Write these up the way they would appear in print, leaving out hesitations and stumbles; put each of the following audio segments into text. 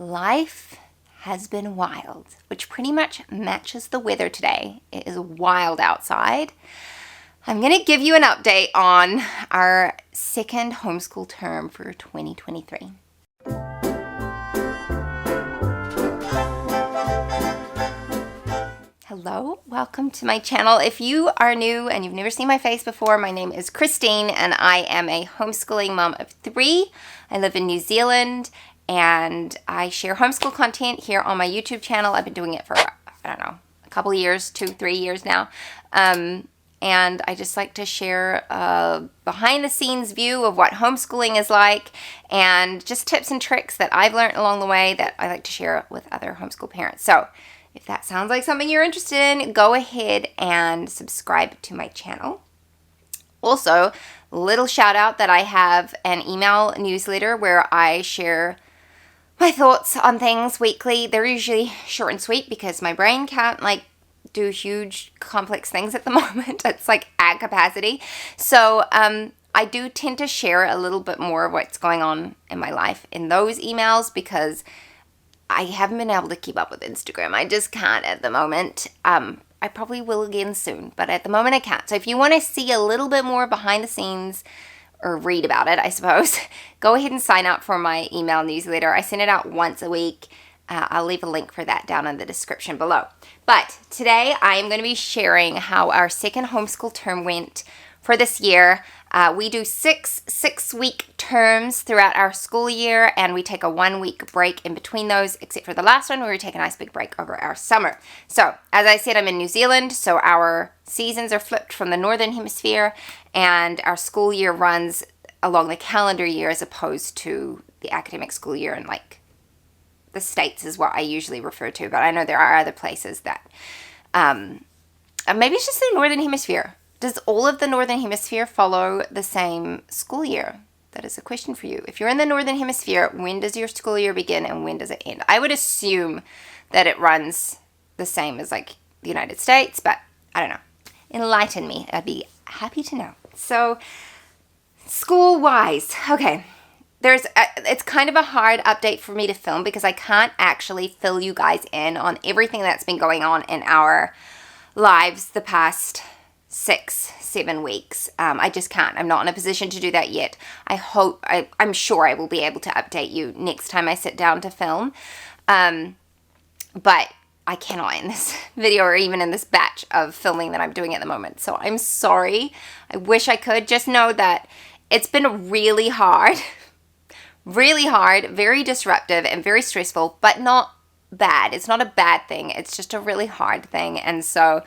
life has been wild, which pretty much matches the weather today. It is wild outside. I'm going to give you an update on our second homeschool term for 2023. Hello, welcome to my channel. If you are new and you've never seen my face before, my name is Christine and I am a homeschooling mom of 3. I live in New Zealand and I share homeschool content here on my YouTube channel. I've been doing it for, I don't know, a couple of years, 2-3 years now. And I just like to share a behind the scenes view of what homeschooling is like and just tips and tricks that I've learned along the way that I like to share with other homeschool parents. So if that sounds like something you're interested in, go ahead and subscribe to my channel. Also, little shout out that I have an email newsletter where I share my thoughts on things weekly. They're usually short and sweet because my brain can't do huge complex things at the moment. It's at capacity. So I do tend to share a little bit more of what's going on in my life in those emails because I haven't been able to keep up with Instagram. I just can't at the moment. I probably will again soon, but at the moment I can't. So if you want to see a little bit more behind the scenes or read about it, I suppose, go ahead and sign up for my email newsletter. I send it out once a week. I'll leave a link for that down in the description below. But today I am going to be sharing how our second homeschool term went for this year. We do six-week terms throughout our school year, and we take a 1-week break in between those, except for the last one where we take a nice big break over our summer. So, as I said, I'm in New Zealand, so our seasons are flipped from the Northern Hemisphere, and our school year runs along the calendar year as opposed to the academic school year in the States is what I usually refer to, but I know there are other places that, maybe it's just the Northern Hemisphere. Does all of the Northern Hemisphere follow the same school year? That is a question for you. If you're in the Northern Hemisphere, when does your school year begin and when does it end? I would assume that it runs the same as the United States, but I don't know. Enlighten me. I'd be happy to know. So, school-wise, okay. It's kind of a hard update for me to film because I can't actually fill you guys in on everything that's been going on in our lives the past 6-7 weeks. I just can't. I'm not in a position to do that yet. I'm sure I will be able to update you next time I sit down to film. But I cannot in this video or even in this batch of filming that I'm doing at the moment. So I'm sorry. I wish I could. Just know that it's been really hard, very disruptive and very stressful, but not bad. It's not a bad thing. It's just a really hard thing. And so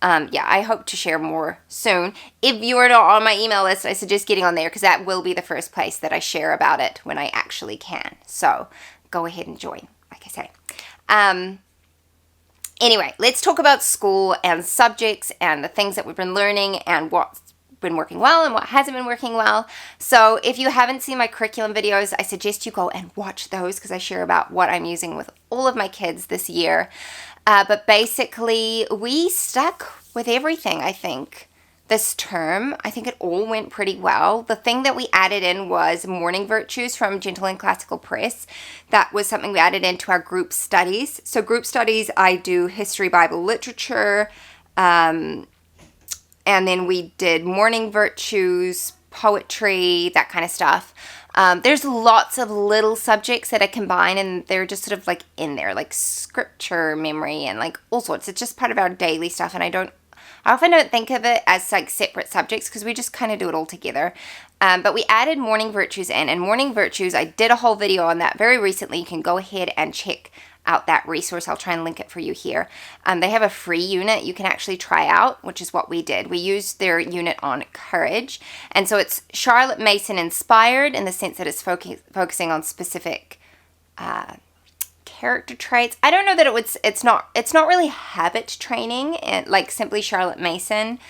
I hope to share more soon. If you are not on my email list, I suggest getting on there because that will be the first place that I share about it when I actually can. So go ahead and join, like I say. Anyway, let's talk about school and subjects and the things that we've been learning and what's been working well and what hasn't been working well. So if you haven't seen my curriculum videos, I suggest you go and watch those because I share about what I'm using with all of my kids this year. But basically, we stuck with everything, I think, this term. I think it all went pretty well. The thing that we added in was morning virtues from Gentle and Classical Press. That was something we added into our group studies. So group studies, I do history, Bible, literature, and then we did morning virtues, poetry, that kind of stuff. There's lots of little subjects that I combine and they're just sort of in there, scripture memory and all sorts. It's just part of our daily stuff and I often don't think of it as separate subjects because we just kind of do it all together. But we added morning virtues in, and morning virtues, I did a whole video on that very recently. You can go ahead and check out that resource. I'll try and link it for you here. They have a free unit you can actually try out, which is what we did. We used their unit on courage. And so it's Charlotte Mason inspired in the sense that it's focusing on specific character traits. I don't know that it's not really habit training and simply Charlotte Mason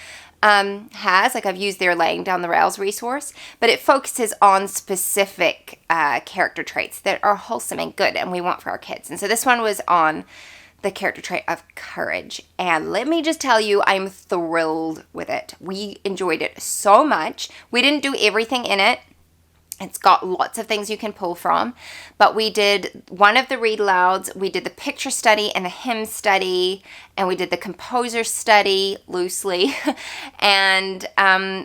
has. I've used their Laying Down the Rails resource, but it focuses on specific character traits that are wholesome and good and we want for our kids. And so this one was on the character trait of courage. And let me just tell you, I'm thrilled with it. We enjoyed it so much. We didn't do everything in it. It's got lots of things you can pull from, but we did one of the read alouds, we did the picture study and the hymn study, and we did the composer study loosely, and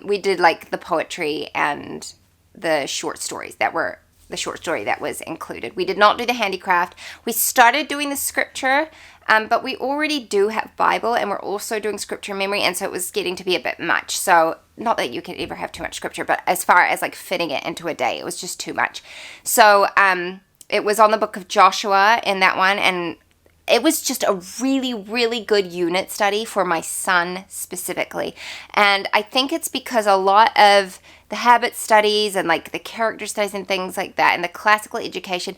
we did like the poetry and the short stories that were the short story that was included. We did not do the handicraft. We started doing the scripture, but we already do have Bible, and we're also doing scripture memory, and so it was getting to be a bit much. So not that you can ever have too much scripture, but as far as like fitting it into a day, it was just too much. So it was on the book of Joshua in that one, and it was just a really, really good unit study for my son specifically. And I think it's because a lot of the habit studies and like the character studies and things like that and the classical education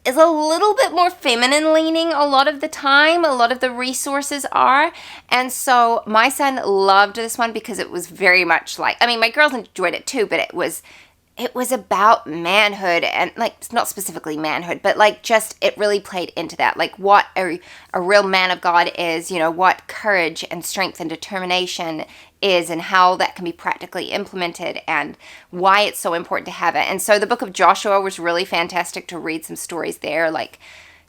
is a little bit more feminine leaning a lot of the time. A lot of the resources are. And so my son loved this one because it was very much like, I mean, my girls enjoyed it too, but it was about manhood, and like not specifically manhood, but like just it really played into that, like what a real man of God is, you know, what courage and strength and determination is, and how that can be practically implemented, and why it's so important to have it. And so the book of Joshua was really fantastic to read some stories there, like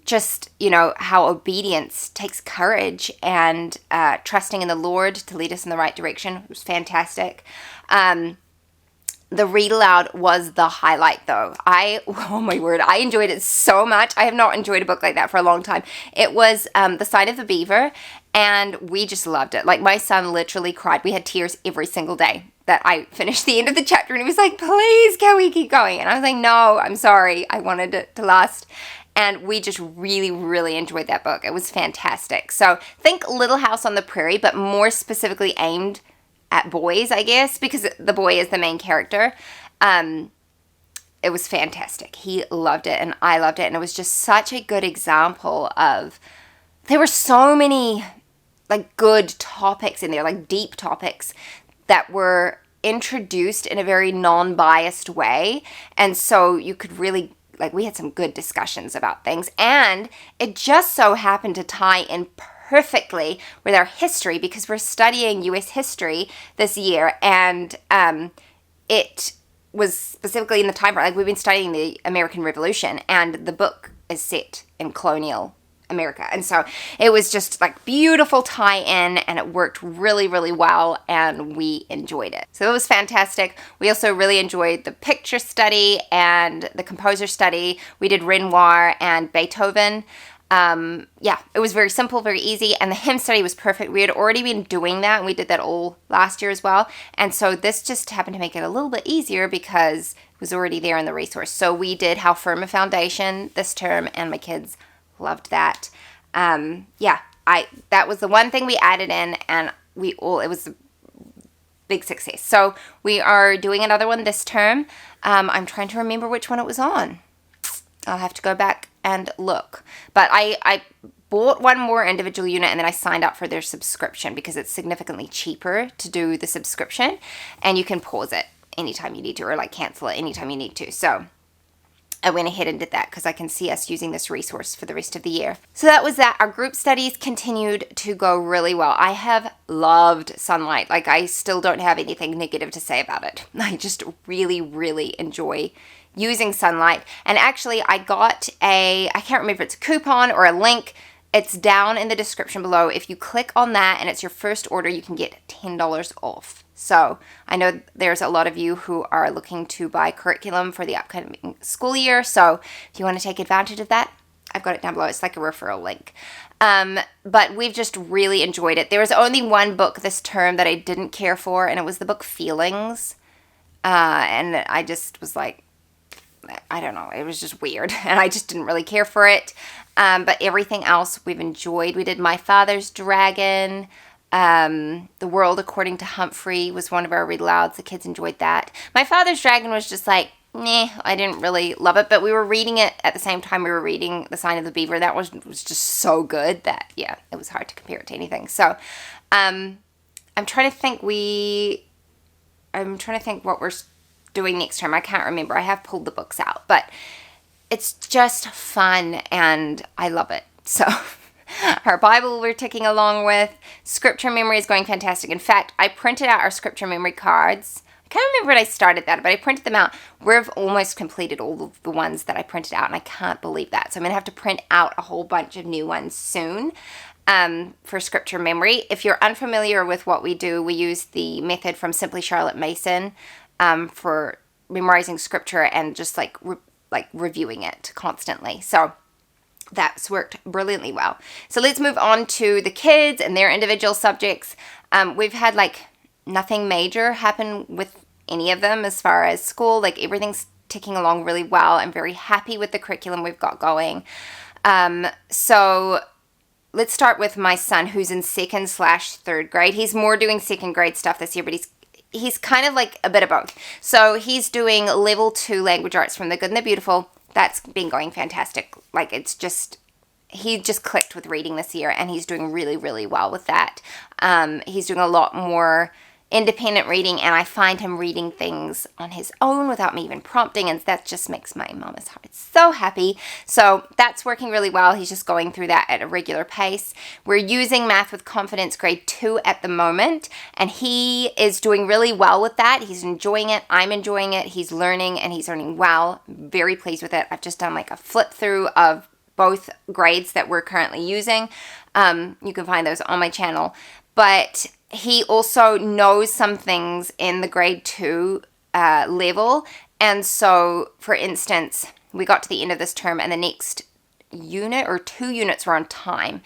just, you know, how obedience takes courage, and trusting in the Lord to lead us in the right direction. It was fantastic. The read aloud was the highlight though. Oh my word, I enjoyed it so much. I have not enjoyed a book like that for a long time. It was The Sign of the Beaver, and we just loved it. Like my son literally cried. We had tears every single day that I finished the end of the chapter, and he was like, please, can we keep going? And I was like, no, I'm sorry. I wanted it to last. And we just really, really enjoyed that book. It was fantastic. So think Little House on the Prairie, but more specifically aimed at boys, I guess, because the boy is the main character. It was fantastic. He loved it, and I loved it, and it was just such a good example of, there were so many like good topics in there, like deep topics that were introduced in a very non-biased way, and so you could really, like, we had some good discussions about things, and it just so happened to tie in perfectly with our history, because we're studying U.S. history this year, and it was specifically in the time, like we've been studying the American Revolution, and the book is set in colonial America, and so it was just like beautiful tie-in, and it worked really, really well, and we enjoyed it. So it was fantastic. We also really enjoyed the picture study and the composer study. We did Renoir and Beethoven. Yeah, it was very simple, very easy, and the hymn study was perfect. We had already been doing that, and we did that all last year as well, and so this just happened to make it a little bit easier because it was already there in the resource. So we did How Firm a Foundation this term, and my kids loved that. Yeah, that was the one thing we added in, and it was a big success. So we are doing another one this term. I'm trying to remember which one it was on. I'll have to go back and look. But I bought one more individual unit, and then I signed up for their subscription because it's significantly cheaper to do the subscription, and you can pause it anytime you need to, or like cancel it anytime you need to. So I went ahead and did that because I can see us using this resource for the rest of the year. So that was that. Our group studies continued to go really well. I have loved Sunlight. Like, I still don't have anything negative to say about it. I just really, really enjoy using Sunlight. And actually, I got I can't remember if it's a coupon or a link. It's down in the description below. If you click on that and it's your first order, you can get $10 off. So I know there's a lot of you who are looking to buy curriculum for the upcoming school year. So if you want to take advantage of that, I've got it down below. It's like a referral link. But we've just really enjoyed it. There was only one book this term that I didn't care for, and it was the book Feelings. And I just was like, I don't know. It was just weird, and I just didn't really care for it. But everything else we've enjoyed. We did My Father's Dragon. The World According to Humphrey was one of our read alouds. The kids enjoyed that. My Father's Dragon was just like, I didn't really love it, but we were reading it at the same time we were reading The Sign of the Beaver. That was just so good that, yeah, it was hard to compare it to anything. So, I'm trying to think what we're doing next term. I can't remember. I have pulled the books out, but it's just fun, and I love it. So our Bible we're ticking along with. Scripture memory is going fantastic. In fact, I printed out our scripture memory cards. I can't remember when I started that, but I printed them out. We've almost completed all of the ones that I printed out, and I can't believe that. So I'm going to have to print out a whole bunch of new ones soon for scripture memory. If you're unfamiliar with what we do, we use the method from Simply Charlotte Mason for memorizing scripture and just like reviewing it constantly. So that's worked brilliantly well. So let's move on to the kids and their individual subjects. We've had like nothing major happen with any of them as far as school. Like everything's ticking along really well. I'm very happy with the curriculum we've got going. So let's start with my son, who's in 2nd/3rd grade. He's more doing 2nd grade stuff this year, but he's kind of like a bit of both. So he's doing level 2 language arts from the Good and the Beautiful. That's been going fantastic. Like he just clicked with reading this year, and he's doing really, really well with that. He's doing a lot more independent reading, and I find him reading things on his own without me even prompting, and that just makes my mama's heart so happy. So that's working really well. He's just going through that at a regular pace. We're using Math with Confidence grade 2 at the moment, and he is doing really well with that. He's enjoying it. I'm enjoying it. He's learning, and he's learning well. Very pleased with it. I've just done like a flip through of both grades that we're currently using. You can find those on my channel. But he also knows some things in the grade 2 level. And so, for instance, we got to the end of this term and the next unit or 2 units were on time.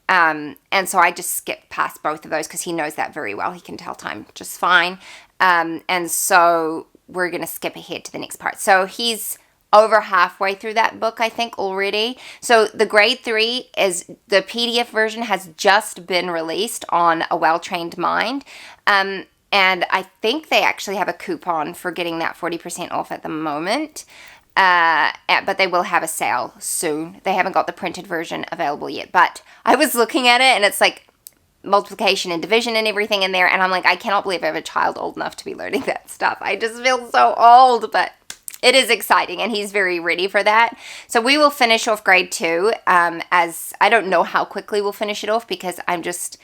And so I just skipped past both of those because he knows that very well. He can tell time just fine. And so we're going to skip ahead to the next part. So he's over halfway through that book, I think, already. So the grade 3 is the PDF version has just been released on A Well-Trained Mind. And I think they actually have a coupon for getting that 40% off at the moment. But they will have a sale soon. They haven't got the printed version available yet. But I was looking at it, and it's like multiplication and division and everything in there. And I'm like, I cannot believe I have a child old enough to be learning that stuff. I just feel so old, but it is exciting, and he's very ready for that. So we will finish off grade 2, as I don't know how quickly we'll finish it off because I'm just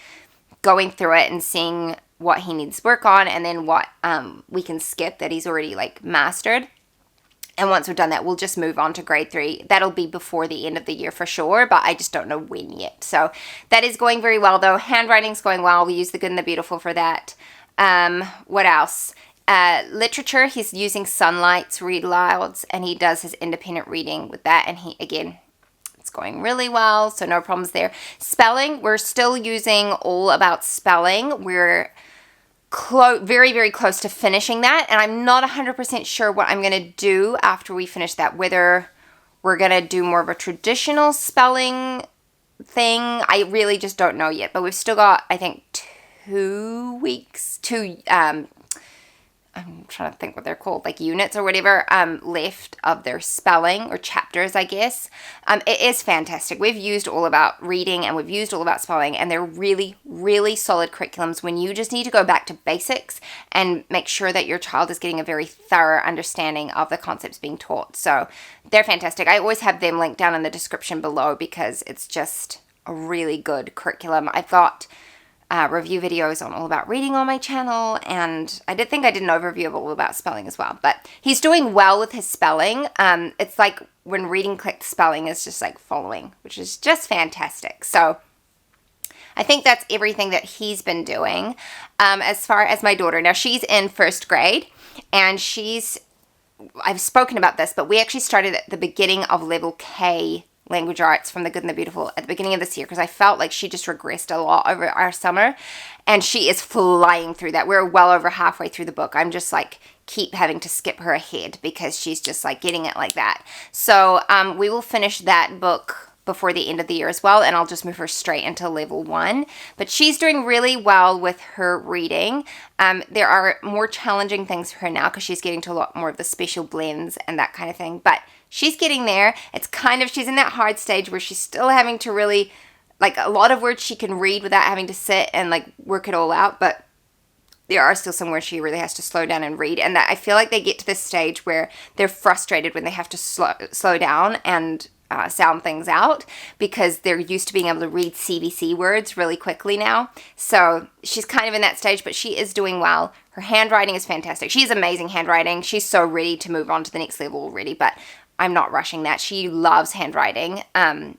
going through it and seeing what he needs work on, and then what we can skip that he's already like mastered. And once we're done that, we'll just move on to grade 3. That'll be before the end of the year for sure, but I just don't know when yet. So that is going very well, though. Handwriting's going well. We use the Good and the Beautiful for that. What else? Literature, he's using Sunlight's read alouds, and he does his independent reading with that, and it's going really well, so no problems there. Spelling, we're still using All About Spelling. We're very, very close to finishing that, and I'm not 100% sure what I'm going to do after we finish that, whether we're going to do more of a traditional spelling thing. I really just don't know yet, but we've still got, I think, 2 weeks, I'm trying to think what they're called, like units or whatever, left of their spelling, or chapters, I guess. It is fantastic. We've used All About Reading and we've used All About Spelling, and they're really, really solid curriculums when you just need to go back to basics and make sure that your child is getting a very thorough understanding of the concepts being taught. So they're fantastic. I always have them linked down in the description below because it's just a really good curriculum. I've got review videos on All About Reading on my channel, and I did an overview of All About Spelling as well, but he's doing well with his spelling. It's like when reading clicked, spelling is just like following, which is just fantastic. So I think that's everything that he's been doing. As far as my daughter, now she's in 1st grade, and I've spoken about this, but we actually started at the beginning of level K language arts from the Good and the Beautiful at the beginning of this year because I felt like she just regressed a lot over our summer, and she is flying through that. We're well over halfway through the book. I'm just like keep having to skip her ahead because she's just like getting it like that. So we will finish that book before the end of the year as well, and I'll just move her straight into level 1. But she's doing really well with her reading. There are more challenging things for her now because she's getting to a lot more of the special blends and that kind of thing, but she's getting there. It's she's in that hard stage where she's still having to really, like, a lot of words she can read without having to sit and like work it all out, but there are still some words she really has to slow down and read, and that I feel like they get to this stage where they're frustrated when they have to slow down and sound things out because they're used to being able to read CVC words really quickly now. So she's kind of in that stage, but she is doing well. Her handwriting is fantastic. She has amazing handwriting. She's so ready to move on to the next level already, but I'm not rushing that. She loves handwriting. And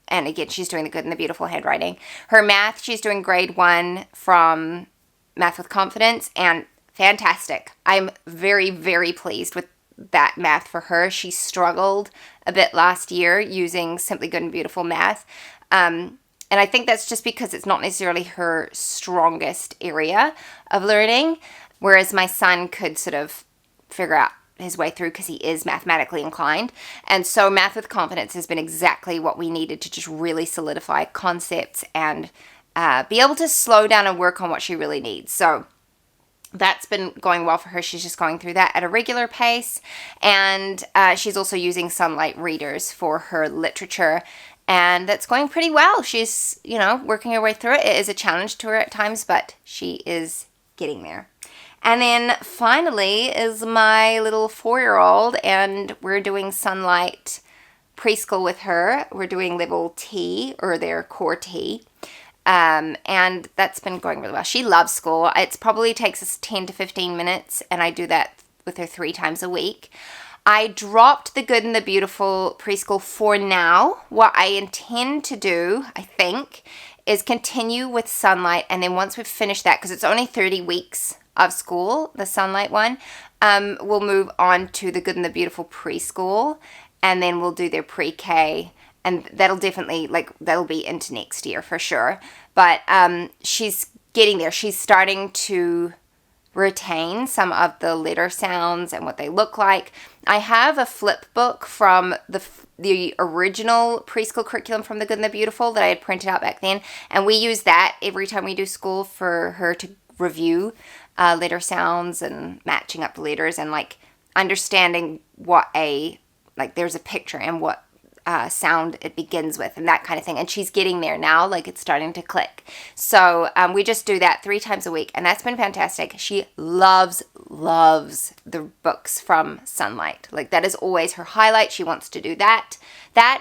again, she's doing the good and the beautiful handwriting. Her math, she's doing grade 1 from Math with Confidence, and fantastic. I'm very, very pleased with that math for her. She struggled a bit last year using Simply Good and Beautiful math. And I think that's just because it's not necessarily her strongest area of learning, whereas my son could sort of figure out his way through because he is mathematically inclined. And so Math with Confidence has been exactly what we needed to just really solidify concepts and be able to slow down and work on what she really needs. So that's been going well for her. She's just going through that at a regular pace. And she's also using Sunlight readers for her literature. And that's going pretty well. She's, working her way through it. It is a challenge to her at times, but she is getting there. And then finally is my little 4-year-old, and we're doing Sunlight Preschool with her. We're doing level T, or their core T. And that's been going really well. She loves school. It probably takes us 10 to 15 minutes, and I do that with her 3 times a week. I dropped the Good and the Beautiful preschool for now. What I intend to do, I think, is continue with Sunlight, and then once we've finished that, because it's only 30 weeks of school, the Sunlight one, we'll move on to the Good and the Beautiful preschool, and then we'll do their pre-K. And that'll definitely, that'll be into next year for sure. But she's getting there. She's starting to retain some of the letter sounds and what they look like. I have a flip book from the original preschool curriculum from the Good and the Beautiful that I had printed out back then. And we use that every time we do school for her to review letter sounds and matching up the letters and, understanding what there's a picture and what sound it begins with and that kind of thing. And she's getting there now, it's starting to click. So we just do that 3 times a week, and that's been fantastic. She loves the books from Sunlight. That is always her highlight. She wants to do that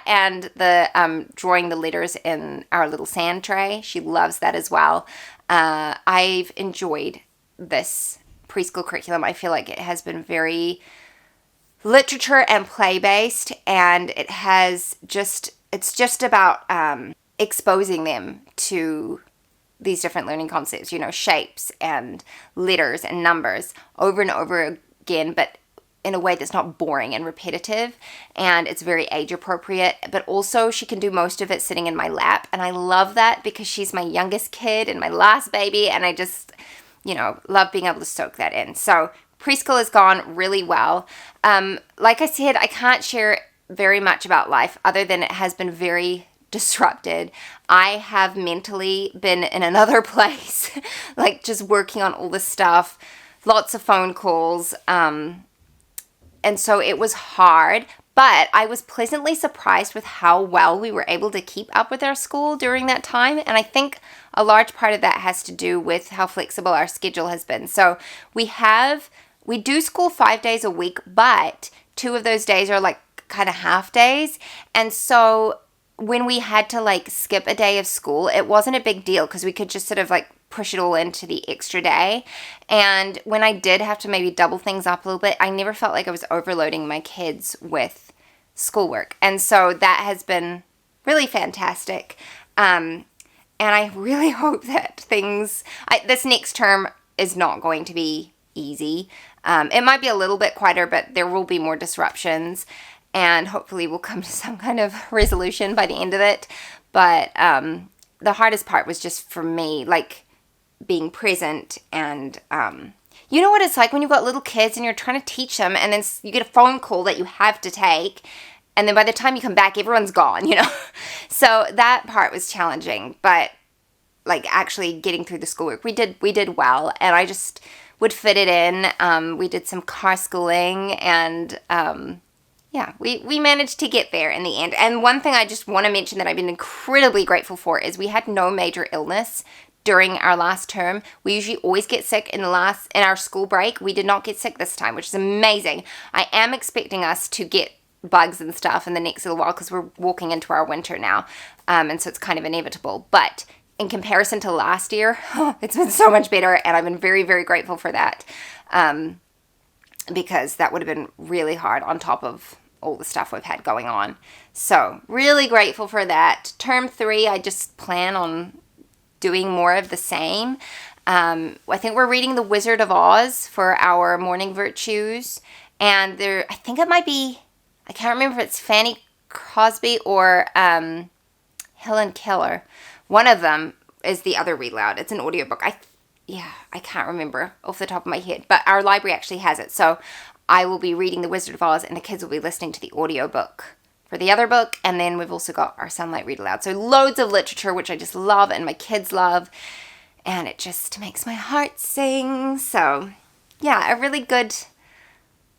and the drawing the letters in our little sand tray. She loves that as well. I've enjoyed this preschool curriculum. I feel like it has been very literature and play based, and it's just about exposing them to these different learning concepts, shapes and letters and numbers over and over again, but in a way that's not boring and repetitive, and it's very age appropriate. But also she can do most of it sitting in my lap, and I love that because she's my youngest kid and my last baby, and I just love being able to soak that in. So preschool has gone really well. Like I said, I can't share very much about life other than it has been very disrupted. I have mentally been in another place, just working on all this stuff, lots of phone calls, and so it was hard, but I was pleasantly surprised with how well we were able to keep up with our school during that time, and I think a large part of that has to do with how flexible our schedule has been. So we do school 5 days a week, but 2 of those days are kind of half days. And so when we had to skip a day of school, it wasn't a big deal because we could just sort of push it all into the extra day. And when I did have to maybe double things up a little bit, I never felt like I was overloading my kids with schoolwork. And so that has been really fantastic. And I really hope that this next term is not going to be easy. It might be a little bit quieter, but there will be more disruptions, and hopefully we'll come to some kind of resolution by the end of it. But the hardest part was just for me, being present, and you know what it's like when you've got little kids and you're trying to teach them, and then you get a phone call that you have to take, and then by the time you come back, everyone's gone, So that part was challenging, but actually getting through the schoolwork, we did well, and I just would fit it in. We did some car schooling, and we managed to get there in the end. And one thing I just want to mention that I've been incredibly grateful for is we had no major illness during our last term. We usually always get sick in our school break. We did not get sick this time, which is amazing. I am expecting us to get bugs and stuff in the next little while because we're walking into our winter now. And so it's kind of inevitable. But in comparison to last year, it's been so much better, and I've been very, very grateful for that, because that would have been really hard on top of all the stuff we've had going on. So really grateful for that. Term 3, I just plan on doing more of the same. I think we're reading The Wizard of Oz for our morning virtues, and I think it might be, I can't remember if it's Fanny Crosby or Helen Keller. One of them is the other read loud. It's an audiobook. I can't remember off the top of my head, but our library actually has it. So I will be reading The Wizard of Oz, and the kids will be listening to the audiobook for the other book. And then we've also got our Sunlight Read Aloud. So loads of literature, which I just love and my kids love. And it just makes my heart sing. So yeah, a really good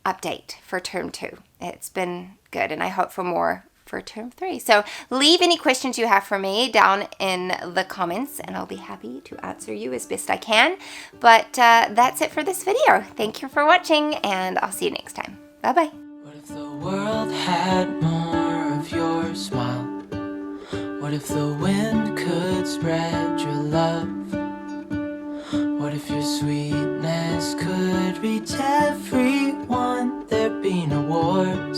update for term 2. It's been good, and I hope for more for term 3. So leave any questions you have for me down in the comments, and I'll be happy to answer you as best I can. But that's it for this video. Thank you for watching, and I'll see you next time. Bye-bye. What if the world had more of your smile? What if the wind could spread your love? What if your sweetness could reach everyone? There'd be no war.